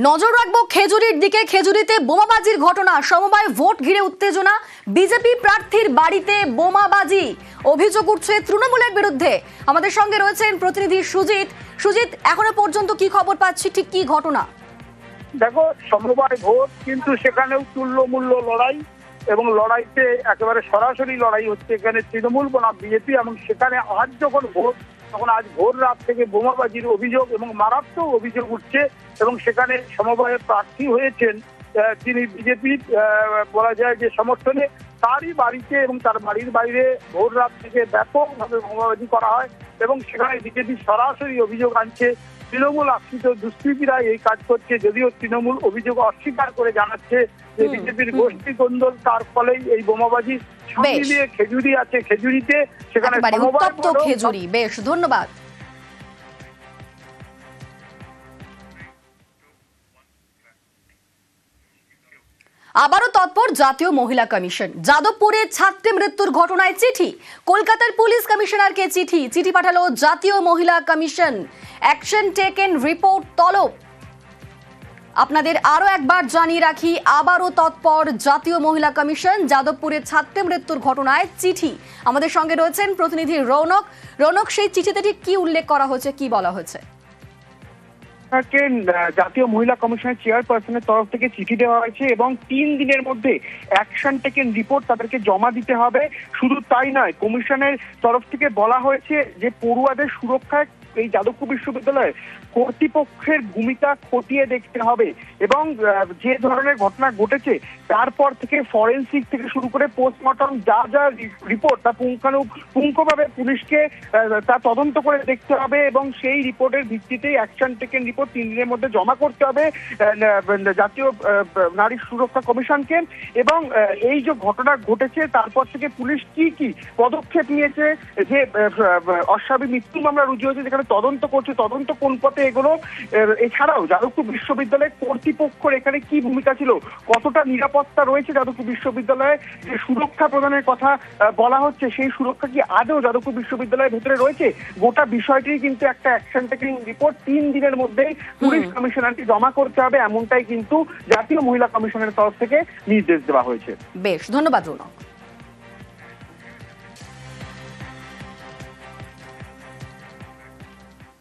নজর রাখবো খেজুরির দিকে। খেজুরিতে বোমাবাজির ঘটনা, সমবায় ভোট ঘিরে উত্তেজনা, বিজেপি প্রার্থীর বাড়িতে বোমাবাজি, অভিযোগ উঠছে তৃণমূলের বিরুদ্ধে। আমাদের সঙ্গে রয়েছেন প্রতিনিধি সুজিত। সুজিত, এখনো পর্যন্ত কি খবর পাচ্ছি, ঠিক কি ঘটনা? দেখো, সমবায় ভোট কিন্তু সেখানেও তুল্যমূল্য লড়াই, এবং লড়াইতে একেবারে সরাসরি লড়াই হচ্ছে এখানে তৃণমূল বনাম বিজেপি। এবং সেখানে আজ যখন ভোট, তখন আজ ভোর রাত থেকে বোমাবাজির অভিযোগ এবং মারাত্মক অভিযোগ উঠছে। এবং সেখানে সমবায়ের প্রার্থী হয়েছেন তিনি বিজেপির বলা যায় যে সমর্থনে, তারই বাড়িতে এবং তার বাড়ির বাইরে ভোর রাত থেকে ব্যাপকভাবে বোমাবাজি করা হয়। এবং সেখানে বিজেপি সরাসরি অভিযোগ আনছে তৃণমূল আশ্রিত দুষ্কৃতীরা এই কাজ করছে, যদিও তৃণমূল অভিযোগ অস্বীকার করে জানাচ্ছে যে বিজেপির গোষ্ঠী কোন্দল, তার ফলেই এই বোমাবাজি। মিলিয়ে খেজুরি আছে, খেজুরিতে সেখানে উত্তপ্ত খেজুরি। বেশ, ধন্যবাদ। আবারও তৎপর জাতীয় মহিলা কমিশন। যাদবপুরে ছাত্রী মৃত্যুর ঘটনায় চিঠি, কলকাতার পুলিশ কমিশনারকে চিঠি পাঠালো জাতীয় মহিলা কমিশন। অ্যাকশন টেকেন, রিপোর্ট তলব। আপনাদের আরো একবার জানিয়ে রাখি, আবারও তৎপর জাতীয় মহিলা কমিশন। যাদবপুরে ছাত্রী মৃত্যুর ঘটনায় চিঠি। আমাদের সঙ্গে রয়েছেন প্রতিনিধি রৌনক। রৌনক, সেই চিঠিতে ঠিক কি উল্লেখ করা হয়েছে, কি বলা হয়েছে? জাতীয় মহিলা কমিশনের চেয়ারপারসনের তরফ থেকে চিঠি দেওয়া হয়েছে এবং 3 দিনের মধ্যে অ্যাকশন টেকেন রিপোর্ট তাদেরকে জমা দিতে হবে। শুধু তাই নয়, কমিশনের তরফ থেকে বলা হয়েছে যে পড়ুয়াদের সুরক্ষায় এই যাদবপুর বিশ্ববিদ্যালয়ে কর্তৃপক্ষের ভূমিকা খতিয়ে দেখতে হবে। এবং যে ধরনের ঘটনা ঘটেছে তারপর থেকে ফরেন্সিক থেকে শুরু করে পোস্টমর্টম যা যা রিপোর্ট, তা পুঙ্খানুপুঙ্খভাবে পুলিশকে তা তদন্ত করে দেখতে হবে। এবং সেই রিপোর্টের ভিত্তিতেই অ্যাকশন টেকেন রিপোর্ট 3 দিনের মধ্যে জমা করতে হবে জাতীয় নারী সুরক্ষা কমিশনকে। এবং এই যে ঘটনা ঘটেছে তারপর থেকে পুলিশ কি কি পদক্ষেপ নিয়েছে, যে অস্বাভাবিক মৃত্যু মামলা রুজু হয়েছে যেখানে তদন্ত করছে, তদন্ত কোন পথে এগুলো, এছাড়াও যাদবপুর বিশ্ববিদ্যালয়ের কর্তৃপক্ষের এখানে কি ভূমিকা ছিল, কতটা নিরাপত্তা রয়েছে যাদবপুর বিশ্ববিদ্যালয়ে, যে সুরক্ষা প্রদানের কথা বলা হচ্ছে সেই সুরক্ষা কি আদৌ যাদবপুর বিশ্ববিদ্যালয়ের ভেতরে রয়েছে, গোটা বিষয়টি কিন্তু একটা অ্যাকশন টেকিং রিপোর্ট 3 দিনের মধ্যেই পুলিশ কমিশনারকে জমা করতে হবে, এমনটাই কিন্তু জাতীয় মহিলা কমিশনের তরফ থেকে নির্দেশ দেওয়া হয়েছে। বেশ, ধন্যবাদ রৌনক।